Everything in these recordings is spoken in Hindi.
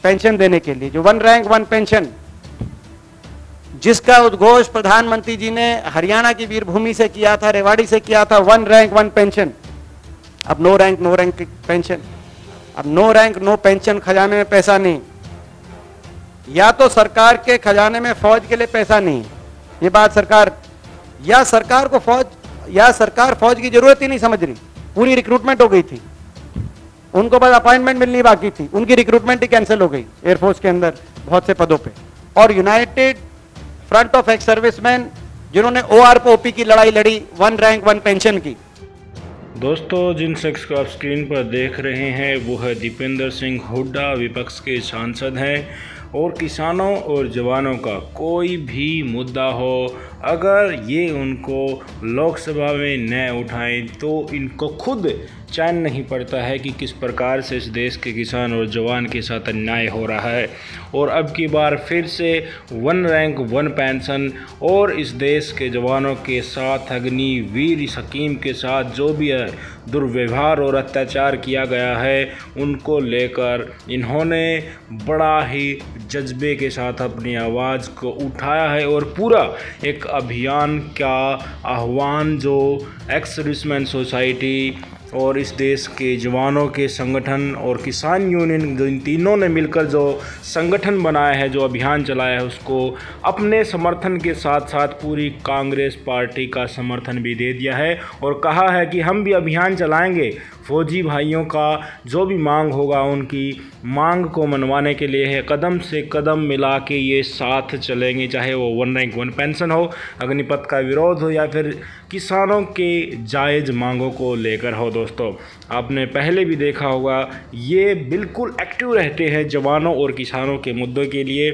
पेंशन देने के लिए, जो 1 रैंक 1 पेंशन, जिसका उद्घोष प्रधानमंत्री जी ने हरियाणा की वीरभूमि से किया था, रेवाड़ी से किया था, 1 रैंक 1 पेंशन। अब नो रैंक पेंशन, अब नो रैंक नो पेंशन, खजाने में पैसा नहीं। या तो सरकार के खजाने में फौज के लिए पैसा नहीं, ये बात सरकार, या सरकार को फौज, या सरकार फौज की जरूरत ही नहीं समझ रही। पूरी रिक्रूटमेंट हो गई थी, उनको बस अपॉइंटमेंट मिलनी बाकी थी, उनकी रिक्रूटमेंट ही कैंसिल हो गई एयरफोर्स के अंदर बहुत से पदों पे। और United Front of Ex serviceman जिन्होंने ORPOP की लड़ाई लड़ी 1 रैंक 1 पेंशन की। दोस्तों, जिन शख्स को आप स्क्रीन पर देख रहे हैं वो है दीपेंद्र सिंह हुड्डा, विपक्ष के सांसद हैं। और किसानों और जवानों का कोई भी मुद्दा हो, अगर ये उनको लोकसभा में न उठाएं तो इनको खुद चैन नहीं पड़ता है कि किस प्रकार से इस देश के किसान और जवान के साथ अन्याय हो रहा है। और अब की बार फिर से 1 रैंक 1 पेंशन और इस देश के जवानों के साथ, अग्निवीर स्कीम के साथ जो भी है दुर्व्यवहार और अत्याचार किया गया है, उनको लेकर इन्होंने बड़ा ही जज्बे के साथ अपनी आवाज़ को उठाया है और पूरा एक अभियान का आह्वान जो एक्स सर्विसमैन सोसाइटी और इस देश के जवानों के संगठन और किसान यूनियन, जो इन तीनों ने मिलकर जो संगठन बनाया है, जो अभियान चलाया है, उसको अपने समर्थन के साथ साथ पूरी कांग्रेस पार्टी का समर्थन भी दे दिया है और कहा है कि हम भी अभियान चलाएंगे। फौजी भाइयों का जो भी मांग होगा, उनकी मांग को मनवाने के लिए है, कदम से कदम मिला के ये साथ चलेंगे, चाहे वो 1 रैंक 1 पेंशन हो, अग्निपथ का विरोध हो या फिर किसानों के जायज़ मांगों को लेकर हो। दोस्तों, आपने पहले भी देखा होगा, ये बिल्कुल एक्टिव रहते हैं जवानों और किसानों के मुद्दों के लिए,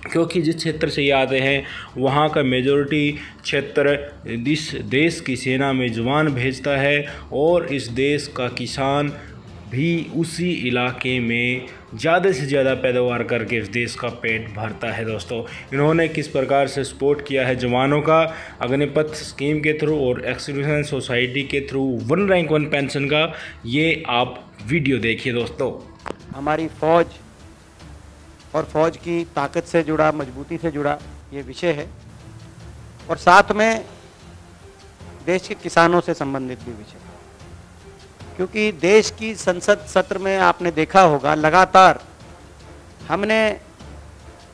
क्योंकि जिस क्षेत्र से ये आते हैं वहाँ का मेजॉरिटी क्षेत्र इस देश की सेना में जवान भेजता है और इस देश का किसान भी उसी इलाके में ज़्यादा से ज़्यादा पैदावार करके इस देश का पेट भरता है। दोस्तों, इन्होंने किस प्रकार से सपोर्ट किया है जवानों का अग्निपथ स्कीम के थ्रू और एक्स सर्विसमैन सोसाइटी के थ्रू 1 रैंक 1 पेंशन का, ये आप वीडियो देखिए। दोस्तों, हमारी फौज और फौज की ताकत से जुड़ा, मजबूती से जुड़ा ये विषय है और साथ में देश के किसानों से संबंधित भी विषय, क्योंकि देश की संसद सत्र में आपने देखा होगा लगातार हमने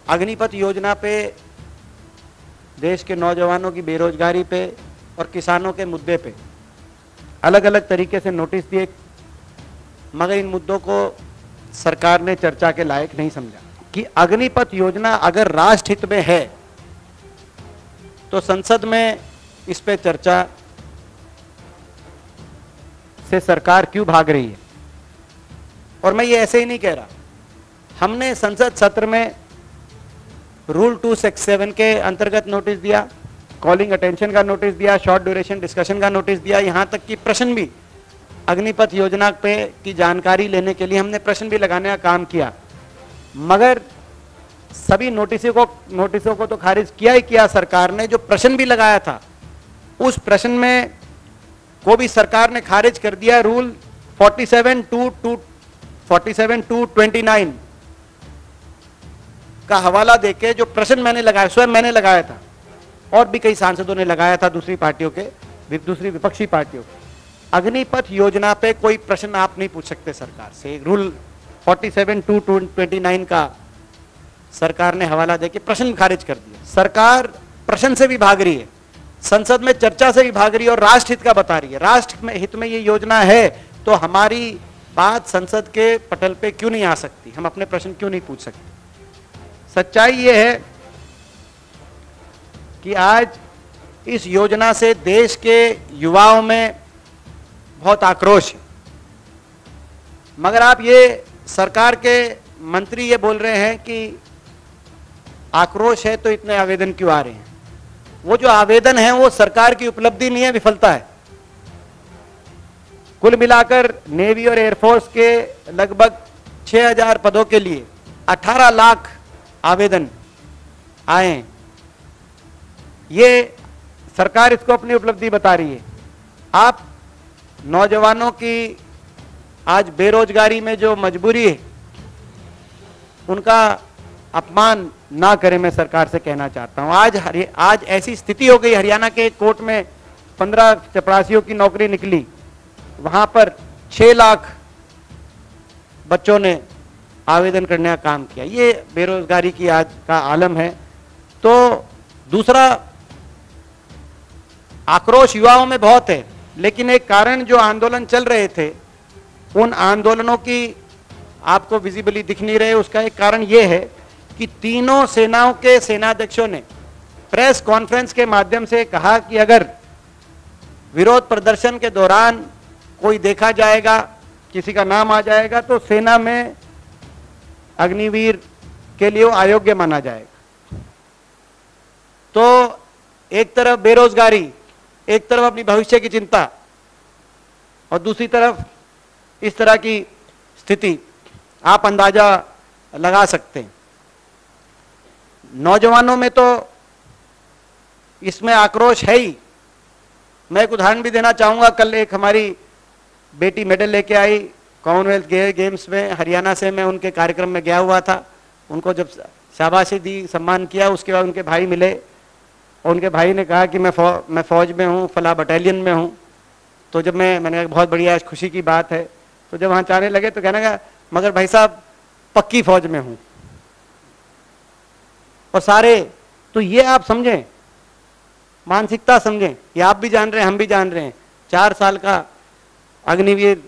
अग्निपथ योजना पे, देश के नौजवानों की बेरोजगारी पे और किसानों के मुद्दे पे अलग अलग तरीके से नोटिस दिए, मगर इन मुद्दों को सरकार ने चर्चा के लायक नहीं समझा कि अग्निपथ योजना अगर राष्ट्र हित में है तो संसद में इस पे चर्चा से सरकार क्यों भाग रही है। और मैं ये ऐसे ही नहीं कह रहा, हमने संसद सत्र में रूल 267 के अंतर्गत नोटिस दिया, कॉलिंग अटेंशन का नोटिस दिया, शॉर्ट ड्यूरेशन डिस्कशन का नोटिस दिया, यहां तक कि प्रश्न भी अग्निपथ योजना पे की जानकारी लेने के लिए हमने प्रश्न भी लगाने का काम किया, मगर सभी नोटिसों को तो खारिज किया ही किया सरकार ने। जो प्रश्न भी लगाया था उस प्रश्न में को भी सरकार ने खारिज कर दिया। रूल 47(2) का हवाला देके जो प्रश्न मैंने लगाया, स्वयं मैंने लगाया था और भी कई सांसदों ने लगाया था दूसरी पार्टियों के, दूसरी विपक्षी पार्टियों के, अग्निपथ योजना पे कोई प्रश्न आप नहीं पूछ सकते सरकार से। रूल 47(2) का सरकार ने हवाला देके प्रश्न खारिज कर दिया। सरकार प्रश्न से भी भाग रही है, संसद में चर्चा से भी भाग रही है और राष्ट्र हित का बता रही है। राष्ट्र में हित में ये योजना है तो हमारी बात संसद के पटल पे क्यों नहीं आ सकती, हम अपने प्रश्न क्यों नहीं पूछ सकते। सच्चाई ये है कि आज इस योजना से देश के युवाओं में बहुत आक्रोश है, मगर आप ये सरकार के मंत्री ये बोल रहे हैं कि आक्रोश है तो इतने आवेदन क्यों आ रहे हैं। वो जो आवेदन है वो सरकार की उपलब्धि नहीं है, विफलता है। कुल मिलाकर नेवी और एयरफोर्स के लगभग 6000 पदों के लिए 18 लाख आवेदन आए हैं। ये सरकार इसको अपनी उपलब्धि बता रही है। आप नौजवानों की आज बेरोजगारी में जो मजबूरी है उनका अपमान ना करें, मैं सरकार से कहना चाहता हूं। आज ऐसी स्थिति हो गई, हरियाणा के कोर्ट में 15 चपरासियों की नौकरी निकली, वहां पर 6 लाख बच्चों ने आवेदन करने का काम किया। ये बेरोजगारी की आज का आलम है। तो दूसरा, आक्रोश युवाओं में बहुत है, लेकिन एक कारण जो आंदोलन चल रहे थे, उन आंदोलनों की आपको विजिबली दिख नहीं रहे। उसका एक कारण यह है कि तीनों सेनाओं के सेनाध्यक्षों ने प्रेस कॉन्फ्रेंस के माध्यम से कहा कि अगर विरोध प्रदर्शन के दौरान कोई देखा जाएगा, किसी का नाम आ जाएगा, तो सेना में अग्निवीर के लिए वो अयोग्य माना जाएगा। तो एक तरफ बेरोजगारी, एक तरफ अपनी भविष्य की चिंता, और दूसरी तरफ इस तरह की स्थिति, आप अंदाजा लगा सकते हैं। नौजवानों में तो इसमें आक्रोश है ही। मैं एक उदाहरण भी देना चाहूंगा। कल एक हमारी बेटी मेडल लेके आई कॉमनवेल्थ गेम्स में, हरियाणा से। मैं उनके कार्यक्रम में गया हुआ था। उनको जब शाबाशी दी, सम्मान किया, उसके बाद उनके भाई मिले और उनके भाई ने कहा कि मैं फौज में हूँ, फला बटालियन में हूँ। तो जब मैंने कहा बहुत बढ़िया, खुशी की बात है। तो जब वहाँ जाने लगे तो कहने लगा, मगर भाई साहब पक्की फौज में हूँ। और सारे, तो ये आप समझें, मानसिकता समझें। ये आप भी जान रहे हैं, हम भी जान रहे हैं। 4 साल का अग्निवीर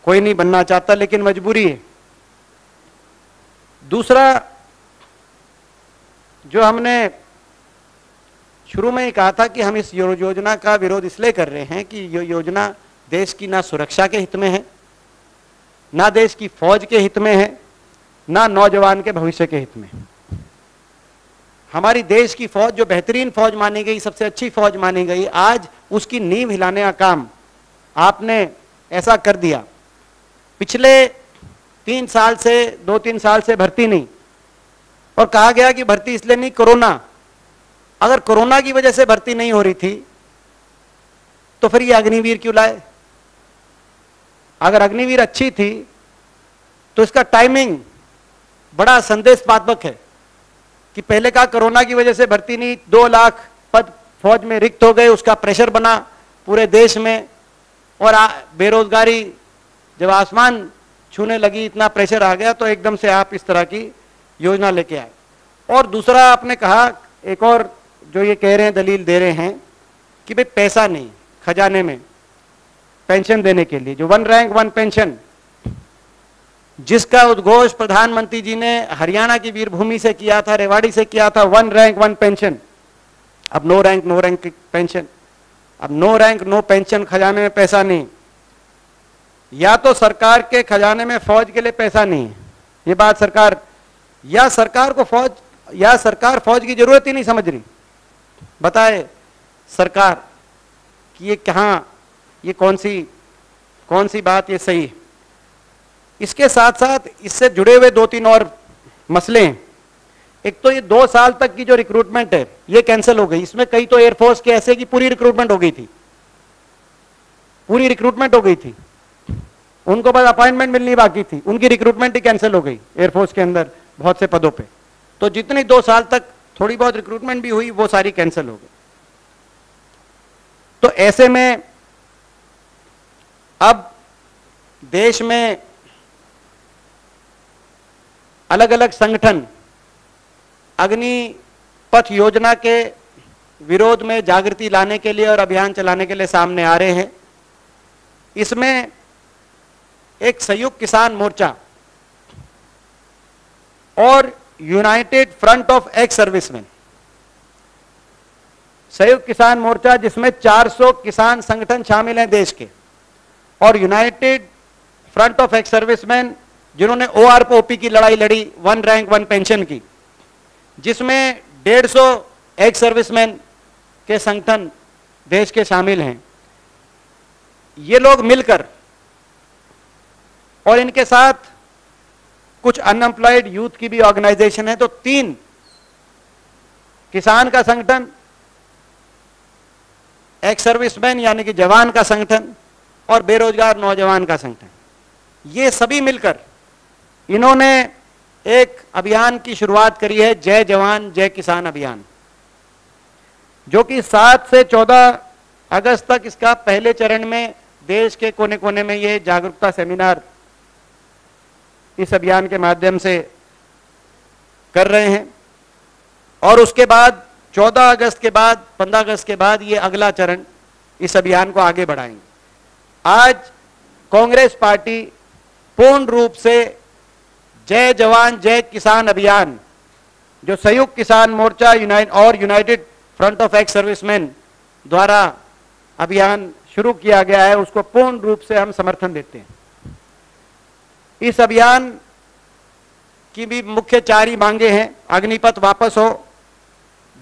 कोई नहीं बनना चाहता, लेकिन मजबूरी है। दूसरा, जो हमने शुरू में ही कहा था कि हम इस योजना का विरोध इसलिए कर रहे हैं कि ये योजना देश की ना सुरक्षा के हित में है, ना देश की फौज के हित में है, ना नौजवान के भविष्य के हित में। हमारी देश की फौज जो बेहतरीन फौज मानी गई, सबसे अच्छी फौज मानी गई, आज उसकी नींव हिलाने का काम आपने ऐसा कर दिया। पिछले 2-3 साल से भर्ती नहीं, और कहा गया कि भर्ती इसलिए नहीं, कोरोना। अगर कोरोना की वजह से भर्ती नहीं हो रही थी तो फिर ये अग्निवीर क्यों लाए? अगर अग्निवीर अच्छी थी तो इसका टाइमिंग बड़ा संदेशात्मक है कि पहले कहा कोरोना की वजह से भर्ती नहीं, 2 लाख पद फौज में रिक्त हो गए, उसका प्रेशर बना पूरे देश में, और बेरोजगारी जब आसमान छूने लगी, इतना प्रेशर आ गया, तो एकदम से आप इस तरह की योजना लेके आए। और दूसरा, आपने कहा एक और जो ये कह रहे हैं, दलील दे रहे हैं कि भाई पैसा नहीं खजाने में पेंशन देने के लिए, जो 1 रैंक 1 पेंशन, जिसका उद्घोष प्रधानमंत्री जी ने हरियाणा की वीरभूमि से किया था, रेवाड़ी से किया था, 1 रैंक 1 पेंशन। अब नो रैंक पेंशन। अब नो रैंक नो पेंशन, खजाने में पैसा नहीं। या तो सरकार के खजाने में फौज के लिए पैसा नहीं है, ये बात सरकार, या सरकार को फौज, या सरकार फौज की जरूरत ही नहीं समझ रही। बताए सरकार कि ये कहाँ, ये कौन सी बात ये सही है। इसके साथ साथ इससे जुड़े हुए 2-3 और मसले हैं। एक तो ये 2 साल तक की जो रिक्रूटमेंट है ये कैंसिल हो गई। इसमें कई तो एयरफोर्स के ऐसे कि पूरी रिक्रूटमेंट हो गई थी, पूरी रिक्रूटमेंट हो गई थी, उनको बस अपॉइंटमेंट मिलनी बाकी थी, उनकी रिक्रूटमेंट ही कैंसिल हो गई एयरफोर्स के अंदर बहुत से पदों पे। तो जितनी 2 साल तक थोड़ी बहुत रिक्रूटमेंट भी हुई, वो सारी कैंसिल हो गई। तो ऐसे में अब देश में अलग अलग संगठन अग्निपथ योजना के विरोध में जागृति लाने के लिए और अभियान चलाने के लिए सामने आ रहे हैं। इसमें एक संयुक्त किसान मोर्चा और United Front of Ex serviceman, संयुक्त किसान मोर्चा जिसमें 400 किसान संगठन शामिल हैं देश के, और United Front of Ex serviceman जिन्होंने ORPOP की लड़ाई लड़ी, 1 रैंक 1 पेंशन की, जिसमें 150 एक्स सर्विसमैन के संगठन देश के शामिल हैं। ये लोग मिलकर, और इनके साथ कुछ अनएम्प्लॉयड यूथ की भी ऑर्गेनाइजेशन है, तो 3 किसान का संगठन, एक्स सर्विसमैन यानी कि जवान का संगठन, और बेरोजगार नौजवान का संगठन, ये सभी मिलकर इन्होंने एक अभियान की शुरुआत करी है, जय जवान जय किसान अभियान, जो कि 7 से 14 अगस्त तक इसका पहले चरण में देश के कोने कोने में ये जागरूकता सेमिनार इस अभियान के माध्यम से कर रहे हैं। और उसके बाद 14 अगस्त के बाद 15 अगस्त के बाद ये अगला चरण इस अभियान को आगे बढ़ाएंगे। आज कांग्रेस पार्टी पूर्ण रूप से जय जवान जय किसान अभियान, जो Samyukt Kisan Morcha United Front of Ex Servicemen द्वारा अभियान शुरू किया गया है, उसको पूर्ण रूप से हम समर्थन देते हैं। इस अभियान की भी मुख्य 4 ही मांगे हैं। अग्निपथ वापस हो,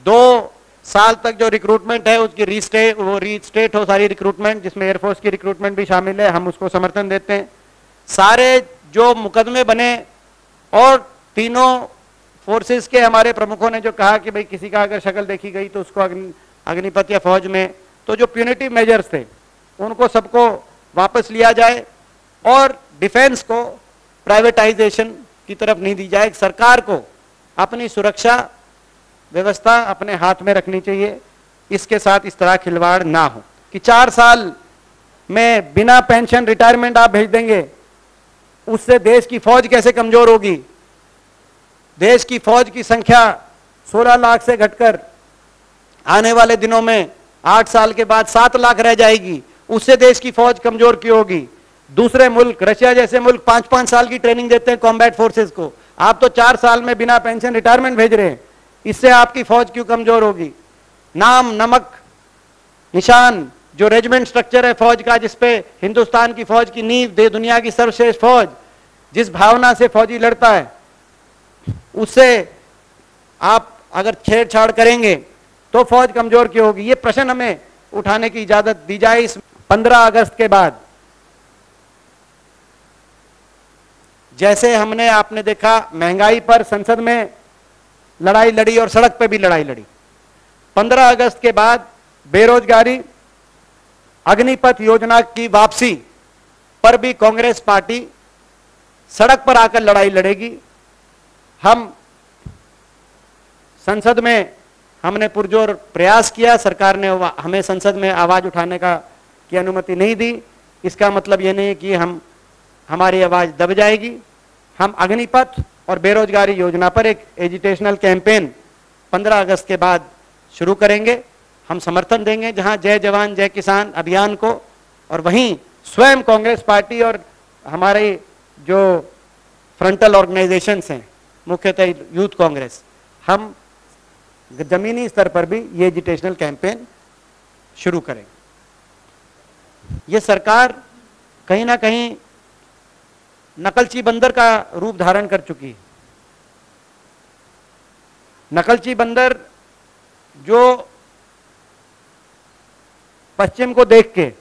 2 साल तक जो रिक्रूटमेंट है उसकी रीस्टेट हो सारी रिक्रूटमेंट, जिसमें एयरफोर्स की रिक्रूटमेंट भी शामिल है, हम उसको समर्थन देते हैं। सारे जो मुकदमे बने, और तीनों फोर्सेस के हमारे प्रमुखों ने जो कहा कि भाई किसी का अगर शक्ल देखी गई तो उसको अग्निपथ या फौज में, तो जो प्यूनिटिव मेजर्स थे उनको सबको वापस लिया जाए और डिफेंस को प्राइवेटाइजेशन की तरफ नहीं दी जाए। सरकार को अपनी सुरक्षा व्यवस्था अपने हाथ में रखनी चाहिए, इसके साथ इस तरह खिलवाड़ ना हो कि 4 साल में बिना पेंशन रिटायरमेंट आप भेज देंगे। उससे देश की फौज कैसे कमजोर होगी? देश की फौज की संख्या 16 लाख से घटकर आने वाले दिनों में 8 साल के बाद 7 लाख रह जाएगी। उससे देश की फौज कमजोर क्यों होगी? दूसरे मुल्क, रशिया जैसे मुल्क 5-5 साल की ट्रेनिंग देते हैं कॉम्बैट फोर्सेस को, आप तो 4 साल में बिना पेंशन रिटायरमेंट भेज रहे हैं। इससे आपकी फौज क्यों कमजोर होगी? नाम, नमक, निशान, जो रेजिमेंट स्ट्रक्चर है फौज का, जिसपे हिंदुस्तान की फौज की नींव दे, दुनिया की सर्वश्रेष्ठ फौज, जिस भावना से फौजी लड़ता है, उससे आप अगर छेड़छाड़ करेंगे तो फौज कमजोर क्यों होगी? ये प्रश्न हमें उठाने की इजाजत दी जाए। इस 15 अगस्त के बाद जैसे हमने, आपने देखा, महंगाई पर संसद में लड़ाई लड़ी और सड़क पर भी लड़ाई लड़ी, 15 अगस्त के बाद बेरोजगारी, अग्निपथ योजना की वापसी पर भी कांग्रेस पार्टी सड़क पर आकर लड़ाई लड़ेगी। हम संसद में हमने पुरजोर प्रयास किया, सरकार ने हमें संसद में आवाज उठाने की अनुमति नहीं दी। इसका मतलब यह नहीं है कि हमारी आवाज दब जाएगी। हम अग्निपथ और बेरोजगारी योजना पर एक एजिटेशनल कैंपेन 15 अगस्त के बाद शुरू करेंगे। हम समर्थन देंगे जहां जय जवान जय किसान अभियान को, और वहीं स्वयं कांग्रेस पार्टी और हमारे जो फ्रंटल ऑर्गेनाइजेशंस हैं, मुख्यतः यूथ कांग्रेस, हम जमीनी स्तर पर भी ये एजिटेशनल कैंपेन शुरू करेंगे। ये सरकार कहीं ना कहीं नकलची बंदर का रूप धारण कर चुकी है। नकलची बंदर जो पश्चिम को देख के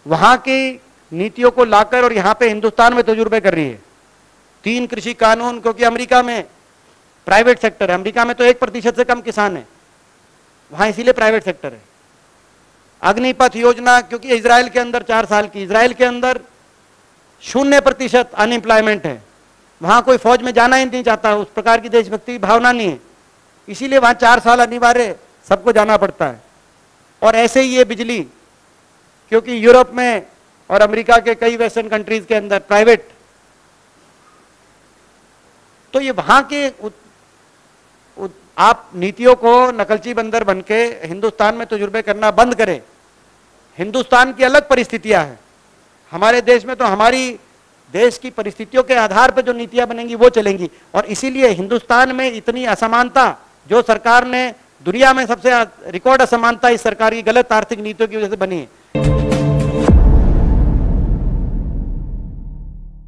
वहां की नीतियों को लाकर और यहां पे हिंदुस्तान में तजुर्बे कर रही है। 3 कृषि कानून, क्योंकि अमेरिका में प्राइवेट सेक्टर है, अमेरिका में तो 1% से कम किसान है, वहां इसीलिए प्राइवेट सेक्टर है। अग्निपथ योजना, क्योंकि इजराइल के अंदर 4 साल की, इजराइल के अंदर 0% अनएम्प्लॉयमेंट है, वहां कोई फौज में जाना ही नहीं चाहता, उस प्रकार की देशभक्ति की भावना नहीं है, इसीलिए वहां 4 साल अनिवार्य सबको जाना पड़ता है। और ऐसे ही ये बिजली, क्योंकि यूरोप में और अमेरिका के कई वेस्टर्न कंट्रीज के अंदर प्राइवेट, तो ये वहां के आप नीतियों को नकलची बंदर बनके हिंदुस्तान में तजुर्बे करना बंद करें। हिंदुस्तान की अलग परिस्थितियां हैं, हमारे देश में तो हमारी देश की परिस्थितियों के आधार पर जो नीतियां बनेंगी वो चलेंगी। और इसीलिए हिंदुस्तान में इतनी असमानता, जो सरकार ने दुनिया में सबसे रिकॉर्ड असमानता इस सरकार की गलत आर्थिक नीतियों की वजह से बनी है।